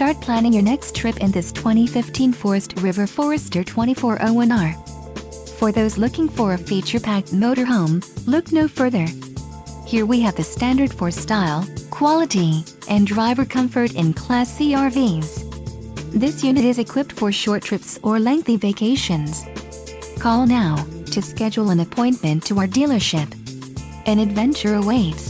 Start planning your next trip in this 2015 Forest River Forester 2401R. For those looking for a feature-packed motorhome, look no further. Here we have the standard for style, quality, and driver comfort in Class C RVs. This unit is equipped for short trips or lengthy vacations. Call now to schedule an appointment to our dealership. An adventure awaits.